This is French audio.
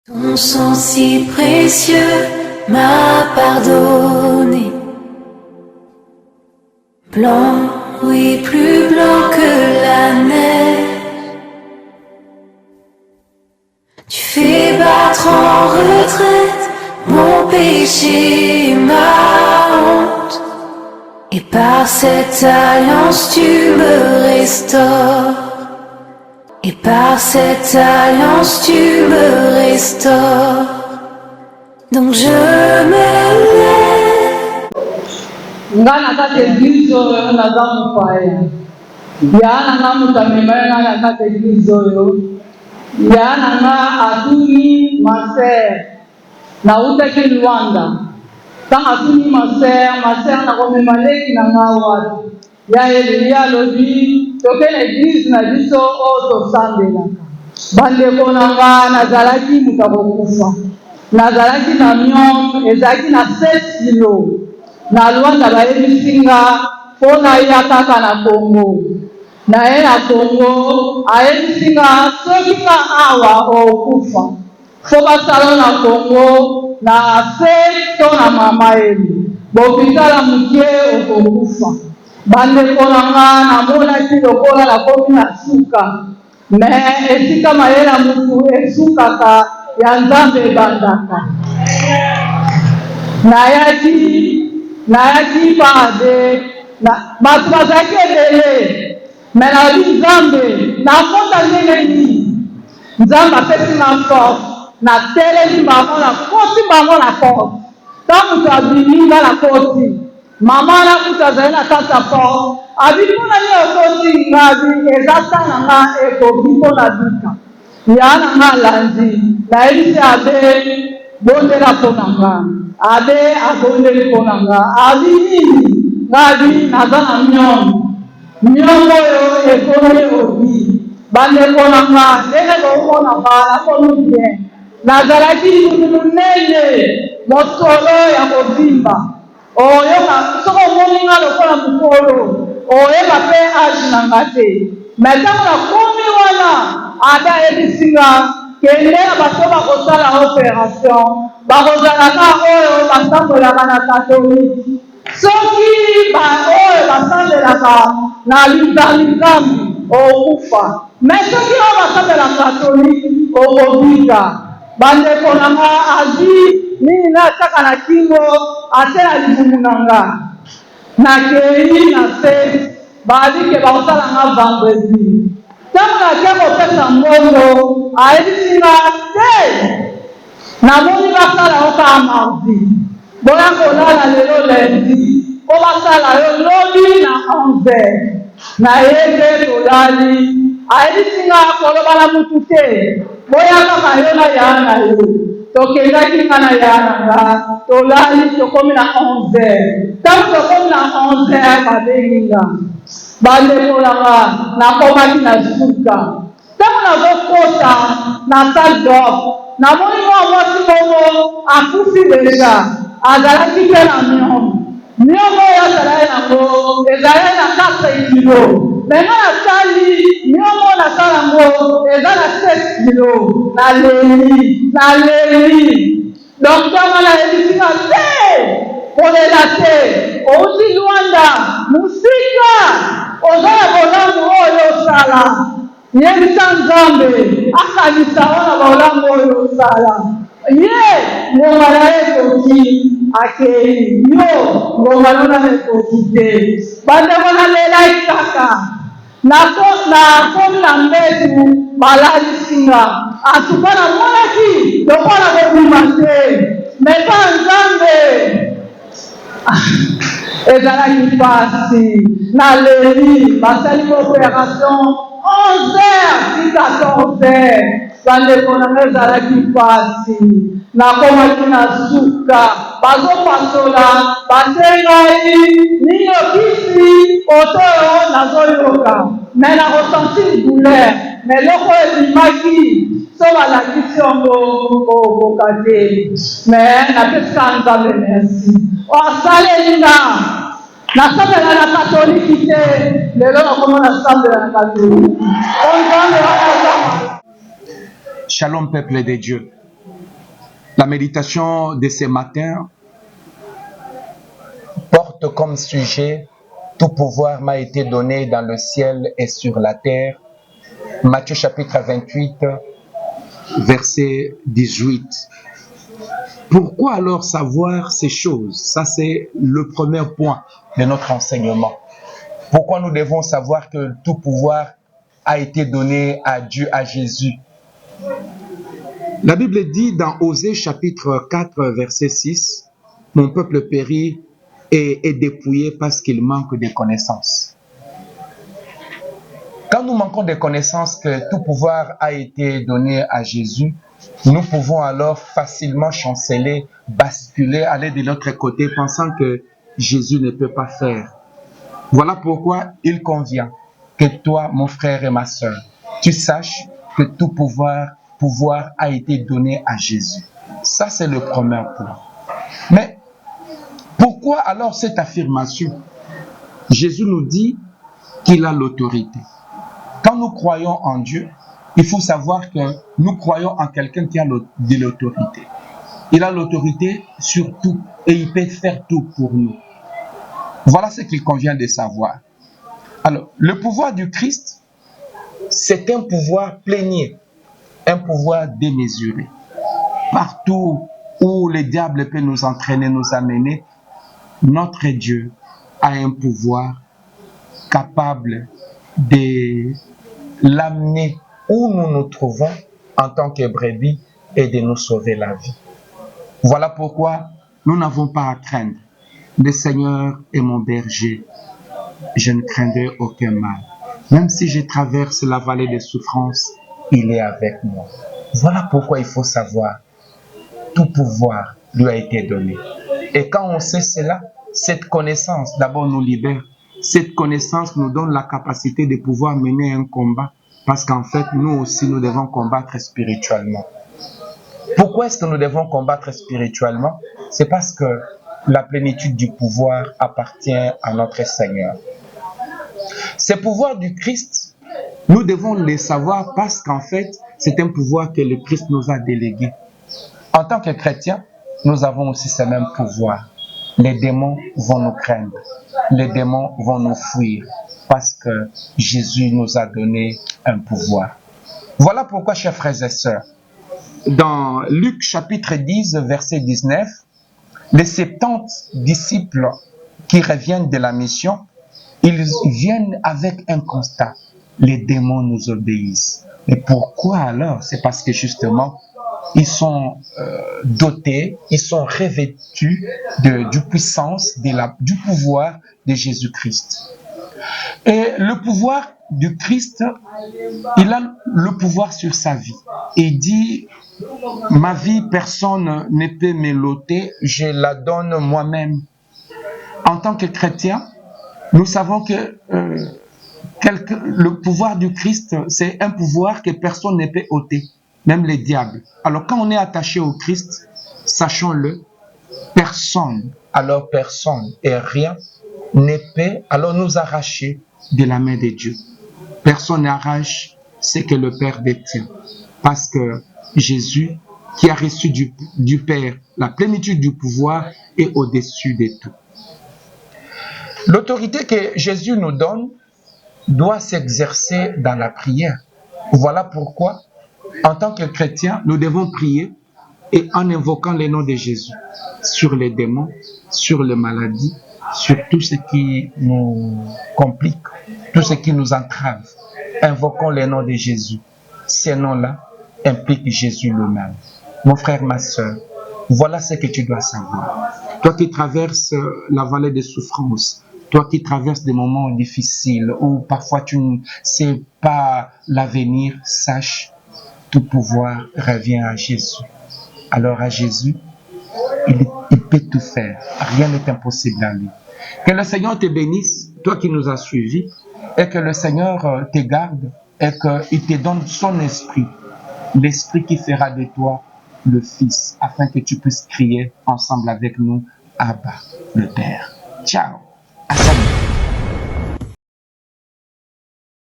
Ton sang si précieux m'a pardonné. Blanc, oui, plus blanc que la neige. Tu fais battre en retraite mon péché, ma honte. Et par cette alliance tu me restaures. Et par cette alliance tu me restaures. Donc je me lève. Ngana kate gizo yo nazamu faya. Yana ngamu tamemaya ngana kate gizo yo. Yana nga atuni maser. Na utaki Luanda. Tanga atuni maser na kome maleki na nga watu. Ya Elia lobi toke l'église na biso oto sambelaka. Bande konanga nazalaki mutakokufa. Nazalaki na mion ezalaki na 7 kilo. Na Luanda bayebisinga pona ya kaka na Congo. Na ye na Congo ayebisinga soki ka awa okufa. Fo basala na Congo na se to na mama yenu. Bopitala mukie okufa. Bande konanga na monaki lokola la komi na suka. Me esika mayela mutu esukaka ya Nzambe bandaka. Nayaki bade batu bazalaki ebele. Me na Nzambe nakota ndenge nini. Nzambe apesi na force na teleli bango na koti bango na force. Tangu abimi nga na koti. Mama na kuta zaina tata po. Abipona ni okoti ngabi ezata na nga ekobipona bika. Yana nga landi. Na elise abe bondela ponanga. Abe abondeli ponanga. Abi nini ngabi nazana mnyongo. Mnyongo yo ekone obi. Bande ponanga. Nene bokona bana konu bien. Nazalaki munene. Motolo ya kobimba. Oyo soko moninga lokola mukolo oyeba pe age na ngate metango na komi wana ada ebisinga kende na bato bakosala opération bakozalaka oyo basambolaka na katolike soki oyo basambelaka na linzambi okufa me soki oyo basambelaka katolike okobika bandeko nanga azi nini nataka na kingo atela libumu nanga nakei na se balike bakosala nga vendredi ntango nake kopesa mbongo ayebisinga te namoni basala yo kaka mardi boya kolala lelo lendi po basala yo lobi na 11h nayebe tolali ayebisinga koloba na mutu te boya kaka yo na yaa na yo tokendaki nga na yaa na nga tolali tokomi na 11h ntango tokomi na 11h babengi nga bandeko nanga nakomaki na suka ntango nazokota na salle d'or namoni mwa mwasi mongo akufi deja azalaki mpe na miongo oyo azalaki nango ezalaki na 4 kilo menga nasali miongo nasala yango eza na 7 kilo naleli donc ntango nayebisinga te kolela te outi Luanda musika ozala bolamu oyo osala yebisa Nzambe akanisa wana bolamu oyo osala ye ngonga na ye ekoki akei yo ngonga nona ekoki te bandeko nalelaki kaka nakomi na mbetu balalisinga atuka namonaki lokola kobima te meka Nzambe ezalaki pasi naleli basali opération 11h ti 14h bandeko nanga ezalaki pasi nakomaki na suka bazopasola basengai nini okisi otoyo nazoyoka me nakosentir douleur me loko ebimaki so balakisi yango okoka te me napesika Nzambe merci osaleli nga nasambela na katoliki te lelo nakomona nasambela na katoliki. Shalom peuple de Dieu. La méditation de ce matin porte comme sujet « Tout pouvoir m'a été donné dans le ciel et sur la terre ». Matthieu chapitre 28, verset 18. Pourquoi alors savoir ces choses? Ça, c'est le premier point de notre enseignement. Pourquoi nous devons savoir que tout pouvoir a été donné à Dieu, à Jésus? La Bible dit dans Osée chapitre 4, verset 6, « Mon peuple périt et est dépouillé parce qu'il manque de connaissances. » Quand nous manquons de connaissances que tout pouvoir a été donné à Jésus, nous pouvons alors facilement chanceler, basculer, aller de l'autre côté, pensant que Jésus ne peut pas faire. Voilà pourquoi il convient que toi, mon frère et ma sœur, tu saches que tout pouvoir a été donné à Jésus. Ça, c'est le premier point. Mais pourquoi alors cette affirmation? Jésus nous dit qu'il a l'autorité. Quand nous croyons en Dieu, il faut savoir que nous croyons en quelqu'un qui a de l'autorité. Il a l'autorité sur tout et il peut faire tout pour nous. Voilà ce qu'il convient de savoir. Alors, le pouvoir du Christ, c'est un pouvoir plénier, un pouvoir démesuré. Partout où le diable peut nous entraîner, nous amener, notre Dieu a un pouvoir capable de l'amener où nous nous trouvons en tant que brebis et de nous sauver la vie. Voilà pourquoi nous n'avons pas à craindre. Le Seigneur est mon berger. Je ne craindrai aucun mal. Même si je traverse la vallée des souffrances, il est avec moi. Voilà pourquoi il faut savoir. Tout pouvoir lui a été donné. Et quand on sait cela, cette connaissance d'abord nous libère. Cette connaissance nous donne la capacité de pouvoir mener un combat. Parce qu'en fait, nous aussi, nous devons combattre spirituellement. Pourquoi est-ce que nous devons combattre spirituellement? C'est parce que la plénitude du pouvoir appartient à notre Seigneur. Ces pouvoirs du Christ, nous devons les savoir parce qu'en fait, c'est un pouvoir que le Christ nous a délégué. En tant que chrétiens, nous avons aussi ce même pouvoir. Les démons vont nous craindre. Les démons vont nous fuir parce que Jésus nous a donné un pouvoir. Voilà pourquoi, chers frères et sœurs, dans Luc chapitre 10, verset 19, les 70 disciples qui reviennent de la mission, ils viennent avec un constat. Les démons nous obéissent. Et pourquoi alors? C'est parce que justement, ils sont dotés, ils sont revêtus du puissance, du pouvoir de Jésus-Christ. Et le pouvoir du Christ, il a le pouvoir sur sa vie. Il dit, ma vie, personne ne peut me l'ôter, je la donne moi-même. En tant que chrétien, nous savons que le pouvoir du Christ, c'est un pouvoir que personne ne peut ôter, même les diables. Alors quand on est attaché au Christ, sachons-le, personne et rien ne peut alors nous arracher de la main de Dieu. Personne n'arrache ce que le Père détient. Parce que Jésus, qui a reçu du Père la plénitude du pouvoir, est au-dessus de tout. L'autorité que Jésus nous donne doit s'exercer dans la prière. Voilà pourquoi, en tant que chrétiens, nous devons prier et en invoquant le nom de Jésus sur les démons, sur les maladies, sur tout ce qui nous complique, tout ce qui nous entrave. Invoquons le nom de Jésus. Ces noms-là impliquent Jésus lui-même. Mon frère, ma soeur, voilà ce que tu dois savoir. Toi qui traverses la vallée des souffrances, toi qui traverses des moments difficiles où parfois tu ne sais pas l'avenir, sache, tout pouvoir revient à Jésus. Alors à Jésus, il peut tout faire. Rien n'est impossible à lui. Que le Seigneur te bénisse, toi qui nous as suivis, et que le Seigneur te garde et qu'il te donne son esprit, l'esprit qui fera de toi le Fils, afin que tu puisses crier ensemble avec nous, Abba, le Père. Ciao.